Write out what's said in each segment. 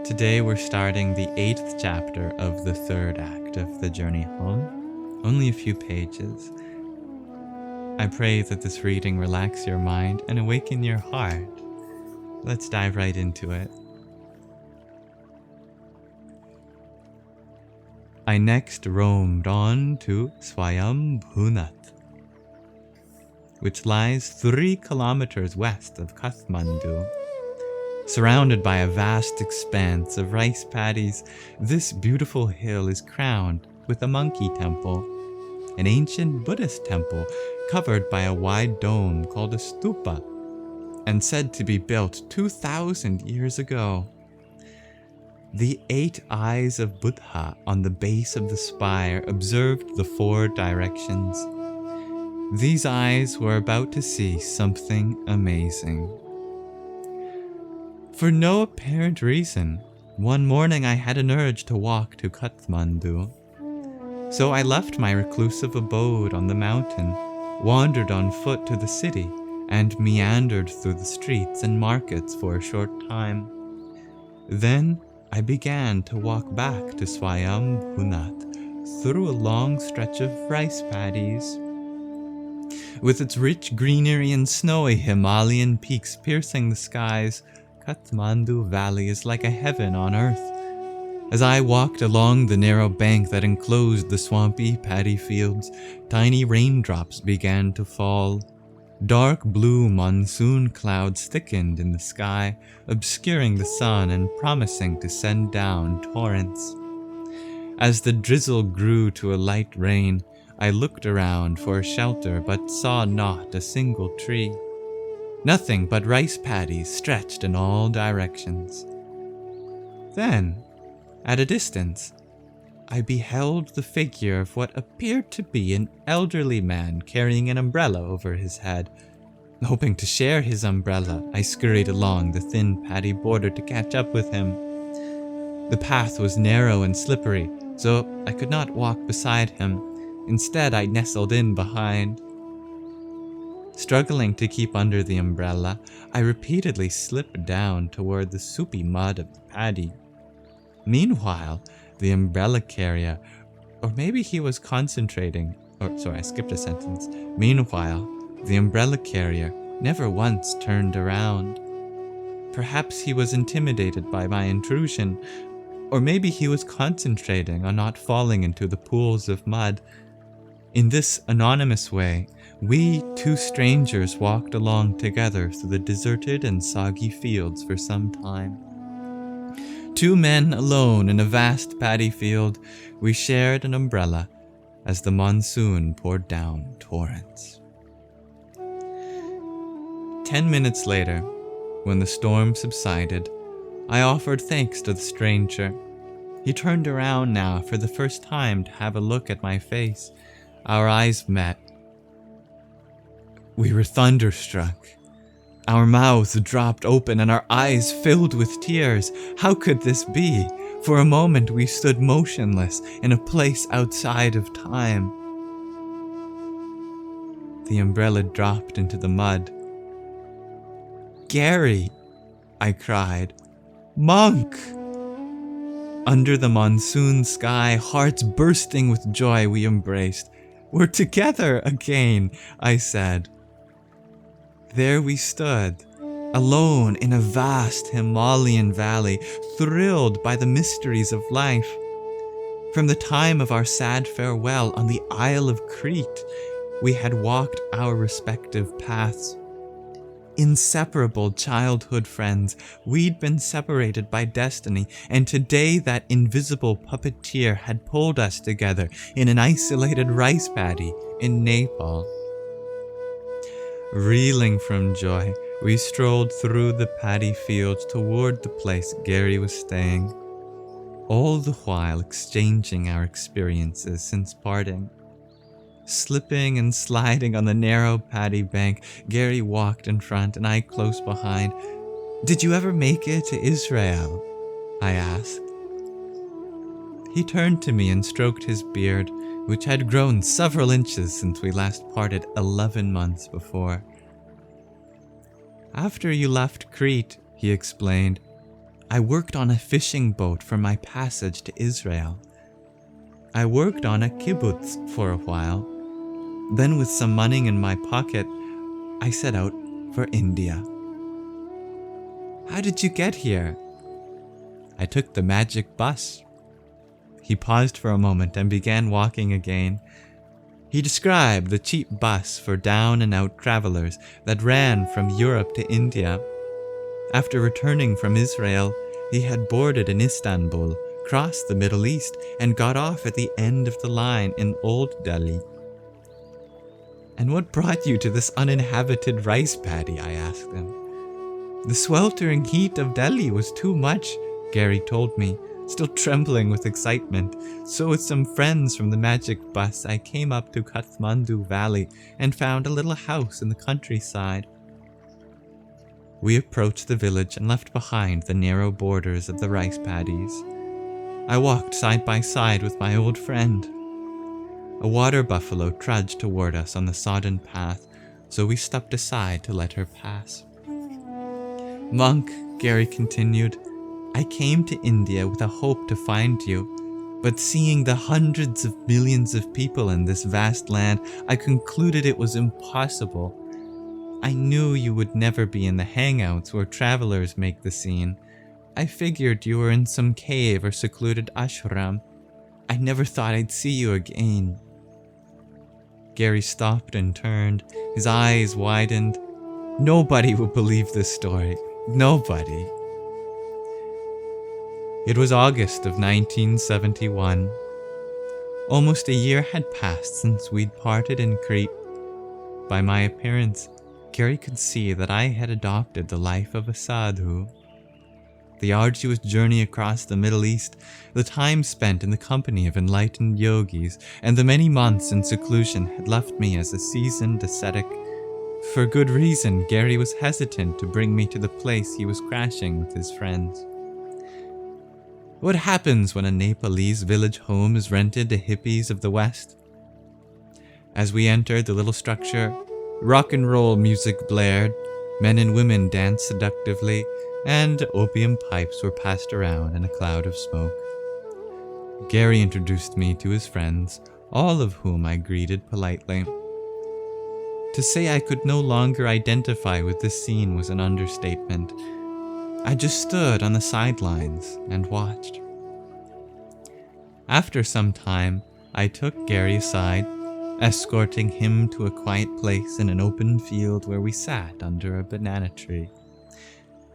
Today we're starting the 8th chapter of the 3rd act of the journey home, only a few pages. I pray that this reading relax your mind and awaken your heart. Let's dive right into it. I next roamed on to Swayambhunath, which lies 3 kilometers west of Kathmandu. Surrounded by a vast expanse of rice paddies, this beautiful hill is crowned with a monkey temple, an ancient Buddhist temple covered by a wide dome called a stupa, and said to be built 2,000 years ago. The 8 eyes of Buddha on the base of the spire observed the 4 directions. These eyes were about to see something amazing. For no apparent reason, one morning I had an urge to walk to Kathmandu. So I left my reclusive abode on the mountain, wandered on foot to the city, and meandered through the streets and markets for a short time. Then I began to walk back to Swayambhunath through a long stretch of rice paddies. With its rich greenery and snowy Himalayan peaks piercing the skies, Kathmandu Valley is like a heaven on earth. As I walked along the narrow bank that enclosed the swampy paddy fields, tiny raindrops began to fall. Dark blue monsoon clouds thickened in the sky, obscuring the sun and promising to send down torrents. As the drizzle grew to a light rain, I looked around for a shelter but saw not a single tree. Nothing but rice paddies stretched in all directions. Then, at a distance, I beheld the figure of what appeared to be an elderly man carrying an umbrella over his head. Hoping to share his umbrella, I scurried along the thin paddy border to catch up with him. The path was narrow and slippery, so I could not walk beside him. Instead, I nestled in behind. Struggling to keep under the umbrella, I repeatedly slipped down toward the soupy mud of the paddy. Meanwhile, the umbrella carrier, or maybe he was concentrating, I skipped a sentence. Meanwhile, the umbrella carrier never once turned around. Perhaps he was intimidated by my intrusion, or maybe he was concentrating on not falling into the pools of mud. In this anonymous way, we 2 strangers walked along together through the deserted and soggy fields for some time. 2 men alone in a vast paddy field, we shared an umbrella as the monsoon poured down torrents. 10 minutes later, when the storm subsided, I offered thanks to the stranger. He turned around now for the first time to have a look at my face. Our eyes met. We were thunderstruck. Our mouths dropped open and our eyes filled with tears. How could this be? For a moment we stood motionless in a place outside of time. The umbrella dropped into the mud. "Gary!" I cried. "Monk!" Under the monsoon sky, hearts bursting with joy, we embraced. "We're together again," I said. There we stood, alone in a vast Himalayan valley, thrilled by the mysteries of life. From the time of our sad farewell on the Isle of Crete, we had walked our respective paths. Inseparable childhood friends, we'd been separated by destiny, and today that invisible puppeteer had pulled us together in an isolated rice paddy in Nepal. Reeling from joy, we strolled through the paddy fields toward the place Gary was staying, all the while exchanging our experiences since parting. Slipping and sliding on the narrow paddy bank, Gary walked in front and I close behind. "Did you ever make it to Israel?" I asked. He turned to me and stroked his beard, which had grown several inches since we last parted 11 months before. "After you left Crete," he explained, I worked on a fishing boat for my passage to Israel. I worked on a kibbutz for a while. Then with some money in my pocket, I set out for India. How did you get here? I took the magic bus. He paused for a moment and began walking again. He described the cheap bus for down-and-out travelers that ran from Europe to India. After returning from Israel, he had boarded in Istanbul, crossed the Middle East, and got off at the end of the line in Old Delhi. And what brought you to this uninhabited rice paddy? I asked him. The sweltering heat of Delhi was too much, Gary told me, still trembling with excitement. So with some friends from the magic bus, I came up to Kathmandu Valley and found a little house in the countryside. We approached the village and left behind the narrow borders of the rice paddies. I walked side by side with my old friend. A water buffalo trudged toward us on the sodden path, so we stepped aside to let her pass. Monk, Gary continued, I came to India with a hope to find you, but seeing the hundreds of millions of people in this vast land, I concluded it was impossible. I knew you would never be in the hangouts where travelers make the scene. I figured you were in some cave or secluded ashram. I never thought I'd see you again. Gary stopped and turned. His eyes widened. Nobody would believe this story. Nobody. It was August of 1971. Almost a year had passed since we'd parted in Crete. By my appearance, Gary could see that I had adopted the life of a sadhu. The arduous journey across the Middle East, the time spent in the company of enlightened yogis, and the many months in seclusion had left me as a seasoned ascetic. For good reason, Gary was hesitant to bring me to the place he was crashing with his friends. What happens when a Nepalese village home is rented to hippies of the West? As we entered the little structure, rock and roll music blared, men and women danced seductively, and opium pipes were passed around in a cloud of smoke. Gary introduced me to his friends, all of whom I greeted politely. To say I could no longer identify with this scene was an understatement. I just stood on the sidelines and watched. After some time, I took Gary aside, escorting him to a quiet place in an open field where we sat under a banana tree.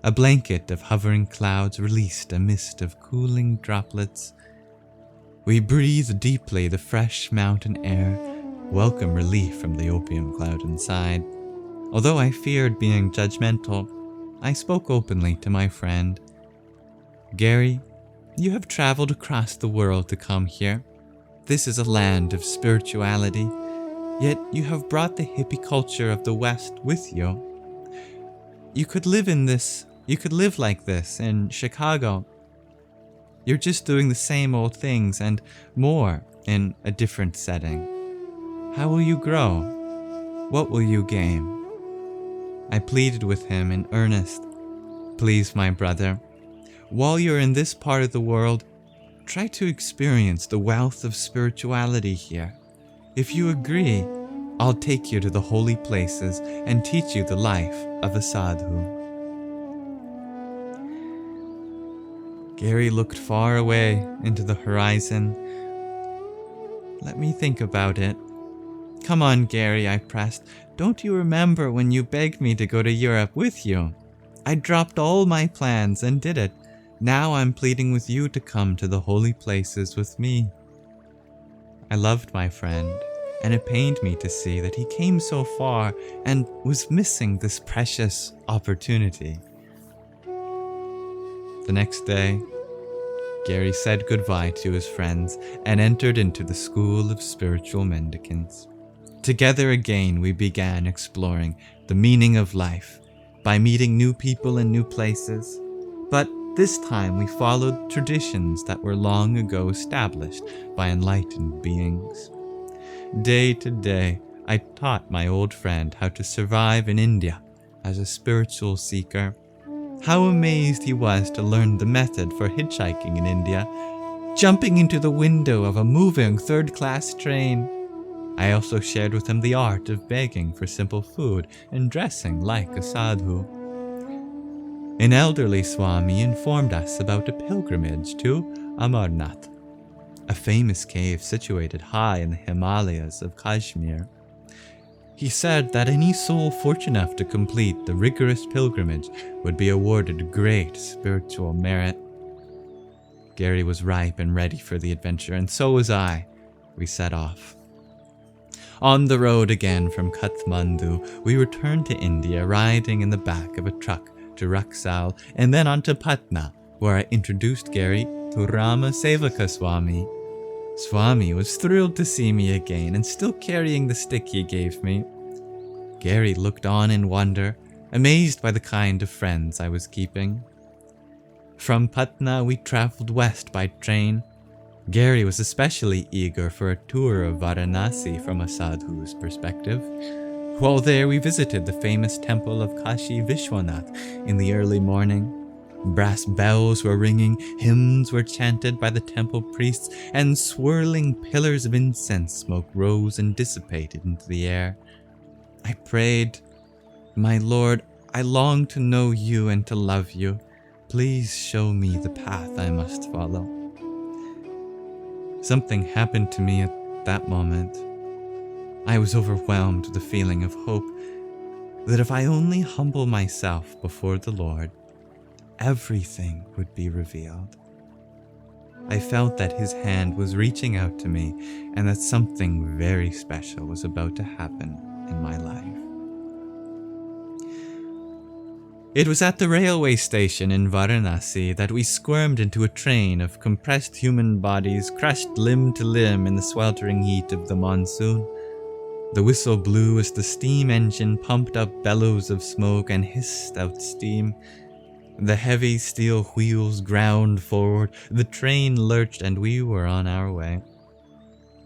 A blanket of hovering clouds released a mist of cooling droplets. We breathed deeply the fresh mountain air, welcome relief from the opium cloud inside. Although I feared being judgmental, I spoke openly to my friend. Gary, you have traveled across the world to come here. This is a land of spirituality, yet you have brought the hippie culture of the West with you. You could live like this in Chicago. You're just doing the same old things and more in a different setting. How will you grow? What will you gain? I pleaded with him in earnest. Please, my brother, while you're in this part of the world, try to experience the wealth of spirituality here. If you agree, I'll take you to the holy places and teach you the life of a sadhu. Gary looked far away into the horizon. Let me think about it. Come on, Gary, I pressed. Don't you remember when you begged me to go to Europe with you? I dropped all my plans and did it. Now I'm pleading with you to come to the holy places with me. I loved my friend, and it pained me to see that he came so far and was missing this precious opportunity. The next day, Gary said goodbye to his friends and entered into the school of spiritual mendicants. Together again, we began exploring the meaning of life by meeting new people in new places. But this time we followed traditions that were long ago established by enlightened beings. Day to day, I taught my old friend how to survive in India as a spiritual seeker. How amazed he was to learn the method for hitchhiking in India, jumping into the window of a moving third-class train. I also shared with him the art of begging for simple food and dressing like a sadhu. An elderly Swami informed us about a pilgrimage to Amarnath, a famous cave situated high in the Himalayas of Kashmir. He said that any soul fortunate enough to complete the rigorous pilgrimage would be awarded great spiritual merit. Gary was ripe and ready for the adventure, and so was I. We set off. On the road again from Kathmandu, we returned to India, riding in the back of a truck to Raksal and then on to Patna, where I introduced Gary to Rama Sevaka Swami. Swami was thrilled to see me again and still carrying the stick he gave me. Gary looked on in wonder, amazed by the kind of friends I was keeping. From Patna we traveled west by train. Gary was especially eager for a tour of Varanasi from a sadhu's perspective. While there we visited the famous temple of Kashi Vishwanath in the early morning. Brass bells were ringing, hymns were chanted by the temple priests, and swirling pillars of incense smoke rose and dissipated into the air. I prayed, "My Lord, I long to know you and to love you. Please show me the path I must follow." Something happened to me at that moment. I was overwhelmed with a feeling of hope that if I only humble myself before the Lord, everything would be revealed. I felt that his hand was reaching out to me and that something very special was about to happen in my life. It was at the railway station in Varanasi that we squirmed into a train of compressed human bodies crushed limb to limb in the sweltering heat of the monsoon. The whistle blew as the steam engine pumped up bellows of smoke and hissed out steam. The heavy steel wheels ground forward, the train lurched, and we were on our way.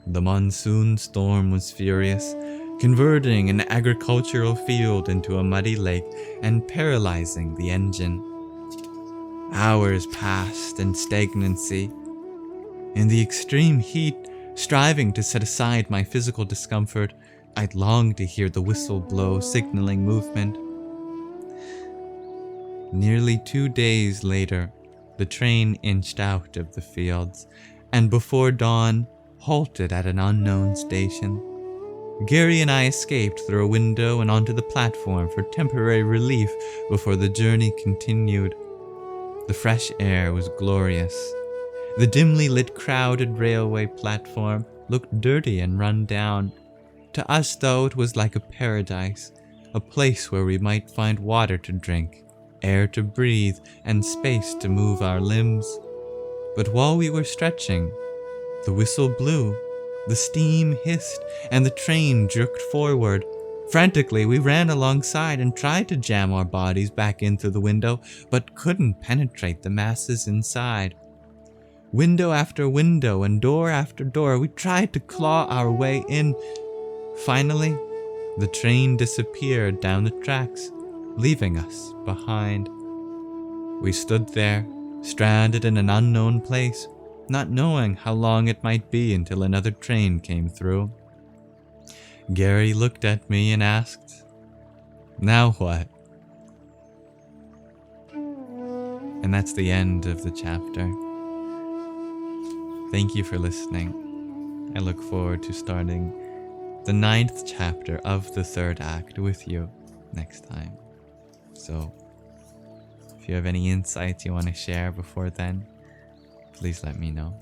The monsoon storm was furious, converting an agricultural field into a muddy lake and paralyzing the engine. Hours passed in stagnancy. In the extreme heat, striving to set aside my physical discomfort, I'd longed to hear the whistle blow, signaling movement. Nearly 2 days later, the train inched out of the fields, and before dawn, halted at an unknown station. Gary and I escaped through a window and onto the platform for temporary relief before the journey continued. The fresh air was glorious. The dimly lit crowded railway platform looked dirty and run down. To us, though, it was like a paradise, a place where we might find water to drink, air to breathe, and space to move our limbs. But while we were stretching, the whistle blew, the steam hissed, and the train jerked forward. Frantically, we ran alongside and tried to jam our bodies back into the window, but couldn't penetrate the masses inside. Window after window and door after door, we tried to claw our way in. Finally, the train disappeared down the tracks, leaving us behind. We stood there, stranded in an unknown place, not knowing how long it might be until another train came through. Gary looked at me and asked, "Now what?" And that's the end of the chapter. Thank you for listening. I look forward to starting the 9th chapter of the 3rd act with you next time. So, if you have any insights you want to share before then, please let me know.